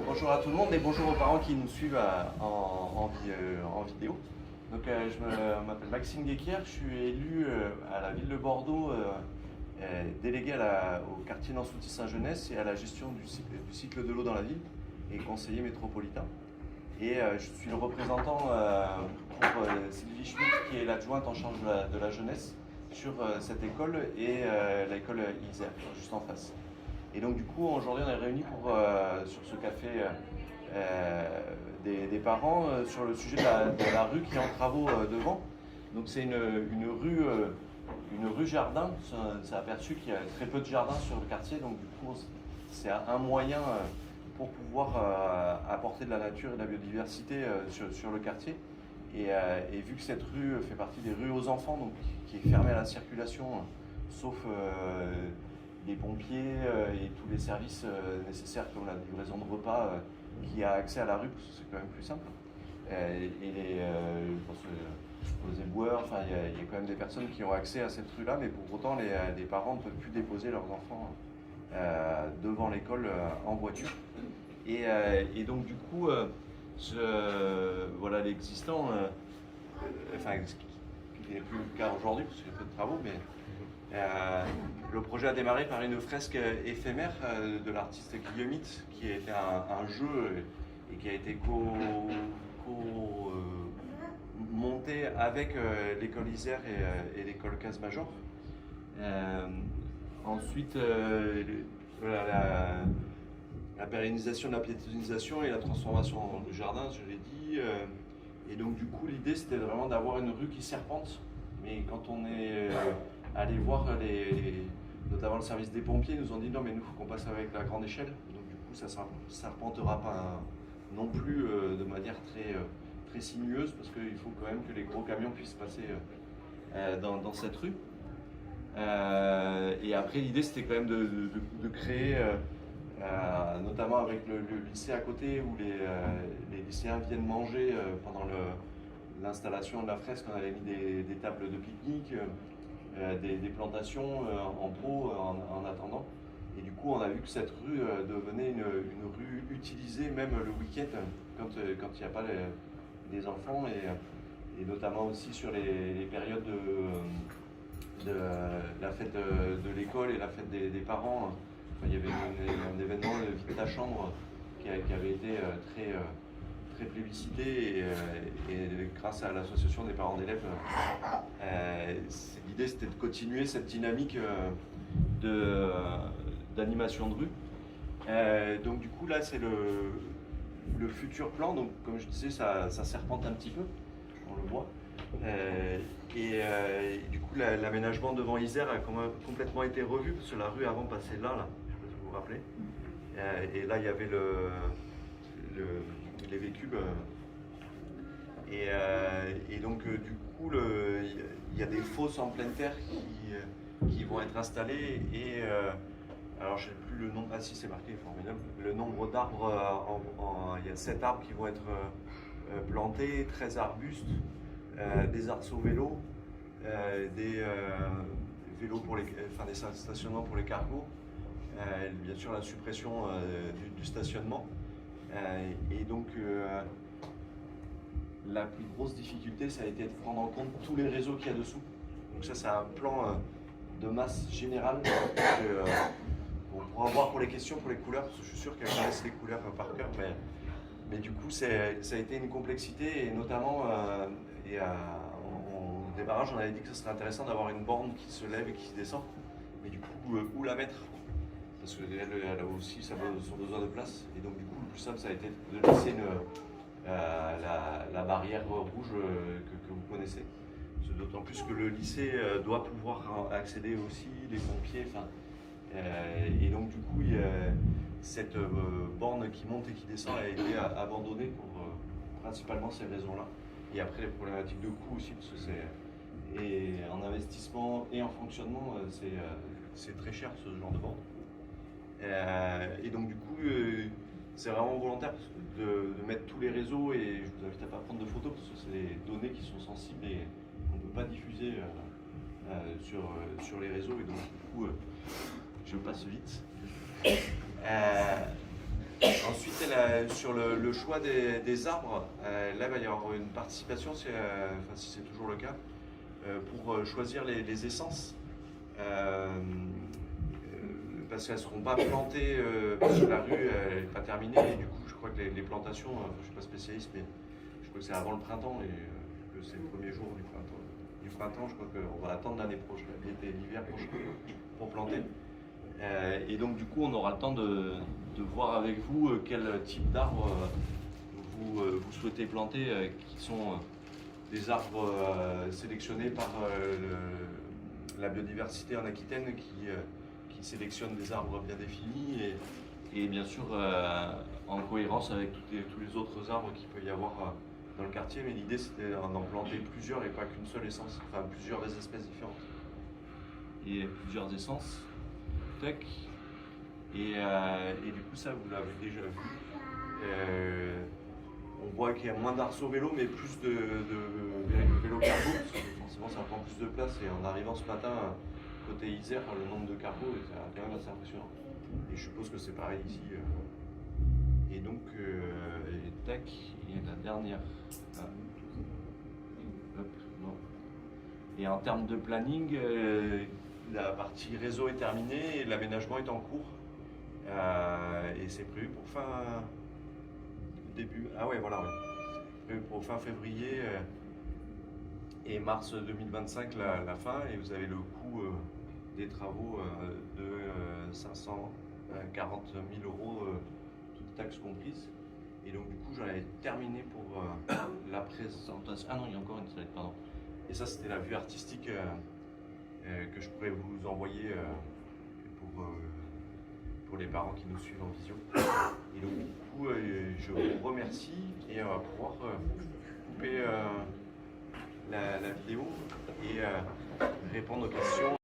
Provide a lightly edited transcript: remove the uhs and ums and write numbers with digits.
Bonjour à tout le monde et bonjour aux parents qui nous suivent en vidéo. Je m'appelle Maxime Guéquière, je suis élu à la ville de Bordeaux, délégué au quartier Nansouty-Saint-Genès et à la gestion du cycle de l'eau dans la ville et conseiller métropolitain. Et je suis le représentant pour Sylvie Schmitt qui est l'adjointe en charge de la jeunesse sur cette école et l'école Isère, juste en face. Et donc du coup, aujourd'hui, on est réunis sur ce café des parents sur le sujet de la rue qui est en travaux devant. Donc c'est une rue jardin. On s'est aperçu qu'il y a très peu de jardins sur le quartier. Donc du coup, c'est un moyen pour pouvoir apporter de la nature et de la biodiversité sur le quartier. Et vu que cette rue fait partie des rues aux enfants, donc qui est fermée à la circulation, sauf les pompiers et tous les services nécessaires comme la livraison de repas qui a accès à la rue, parce que c'est quand même plus simple. Je pense aux éboueurs, enfin, il y a quand même des personnes qui ont accès à cette rue-là, mais pour autant les parents ne peuvent plus déposer leurs enfants devant l'école en voiture. Et donc du coup, voilà l'existant, enfin, ce qui n'est plus le cas aujourd'hui, parce qu'il y a peu de travaux, mais le projet a démarré par une fresque éphémère de l'artiste Guillaume, qui était un jeu et qui a été monté avec l'école Isère et l'école Casse-Major. Ensuite, la pérennisation de la piétonisation et la transformation du jardin, je l'ai dit. Et donc du coup, l'idée c'était vraiment d'avoir une rue qui serpente. Mais quand on est allé voir notamment le service des pompiers, ils nous ont dit non mais nous il faut qu'on passe avec la grande échelle. Donc du coup ça ne serpentera pas non plus de manière très sinueuse, parce qu'il faut quand même que les gros camions puissent passer dans cette rue. Et après l'idée c'était quand même de créer, notamment avec le lycée à côté où les lycéens viennent manger pendant l'installation de la fresque, on avait mis des tables de pique-nique, des plantations en pot en attendant. Et du coup, on a vu que cette rue devenait une rue utilisée même le week-end quand il n'y a pas des enfants, et notamment aussi sur les périodes de la fête de l'école et la fête des parents. Enfin, il y avait un événement, le Vide ta chambre, qui avait été très plébiscité, et grâce à l'association des parents d'élèves, l'idée c'était de continuer cette dynamique d'animation de rue. Donc du coup là c'est le futur plan, donc comme je disais ça serpente un petit peu, on le voit. Et du coup l'aménagement devant Isère a complètement été revu, parce que la rue avant passait là, je ne sais pas si vous vous rappelez. Et là il y avait les vécubes. Et donc du coup il y a des fosses en pleine terre qui vont être installées, et alors je ne sais plus le nombre, ah si c'est marqué, formidable, le nombre d'arbres, il y a 7 arbres qui vont être plantés, 13 arbustes, des arceaux vélos, des vélos des stationnements pour les cargos, bien sûr la suppression du stationnement. Et donc la plus grosse difficulté, ça a été de prendre en compte tous les réseaux qu'il y a dessous. Donc ça, c'est un plan de masse générale. On pourra voir pour les questions, pour les couleurs, parce que je suis sûr qu'elles connaissent les couleurs par cœur, mais du coup, ça a été une complexité, et notamment, au démarrage, on avait dit que ce serait intéressant d'avoir une borne qui se lève et qui descend, mais du coup, où la mettre? Parce qu'elle a aussi son besoin de place, et donc du coup, le plus simple, ça a été de laisser la barrière rouge que vous connaissez. D'autant plus que le lycée doit pouvoir accéder aussi, les pompiers, et donc du coup cette borne qui monte et qui descend a été abandonnée pour principalement ces raisons-là. Et après les problématiques de coût aussi, parce que et en investissement et en fonctionnement, c'est très cher ce genre de borne. Et donc du coup c'est vraiment volontaire de mettre tous les réseaux, et je vous invite à ne pas prendre de photos parce que c'est des données qui sont sensibles et on ne peut pas diffuser sur les réseaux, et donc du coup je passe vite. Ensuite, sur le choix des arbres, là, il va y avoir une participation, enfin, si c'est toujours le cas, pour choisir les essences. Parce qu'elles ne seront pas plantées, parce que la rue n'est pas terminée, et du coup, je crois que les plantations, je ne suis pas spécialiste, mais je crois que c'est avant le printemps, et que c'est le premier jour du printemps, je crois qu'on va attendre l'année prochaine, l'hiver prochain, pour planter. Et donc, du coup, on aura le temps de voir avec vous quel type d'arbres vous souhaitez planter, qui sont des arbres sélectionnés par la biodiversité en Aquitaine qui sélectionne des arbres bien définis et bien sûr en cohérence avec tous les autres arbres qu'il peut y avoir dans le quartier. Mais l'idée c'était d'en planter plusieurs et pas qu'une seule essence, enfin plusieurs espèces différentes. Et plusieurs essences. Tac. Et du coup ça vous l'avez déjà vu. On voit qu'il y a moins d'arceaux vélo, mais plus de vélo cargo, parce que forcément ça prend plus de place. Et en arrivant ce matin, côté Isère, le nombre de cargos est quand même assez impressionnant. Et je suppose que c'est pareil ici. Et donc, tac, et la dernière. Ah. Hop, non. Et en termes de planning, la partie réseau est terminée et l'aménagement est en cours. Et c'est prévu pour début. Ah ouais, voilà, ouais. Pour fin février et mars 2025 la fin, et vous avez le coût des travaux de 540 000 euros, toutes taxes comprises. Et donc du coup j'en avais terminé pour la présentation. Ah non, il y a encore une slide, pardon. Et ça c'était la vue artistique que je pourrais vous envoyer pour les parents qui nous suivent en vision. Et donc du coup je vous remercie et on va pouvoir couper la vidéo et répondre aux questions.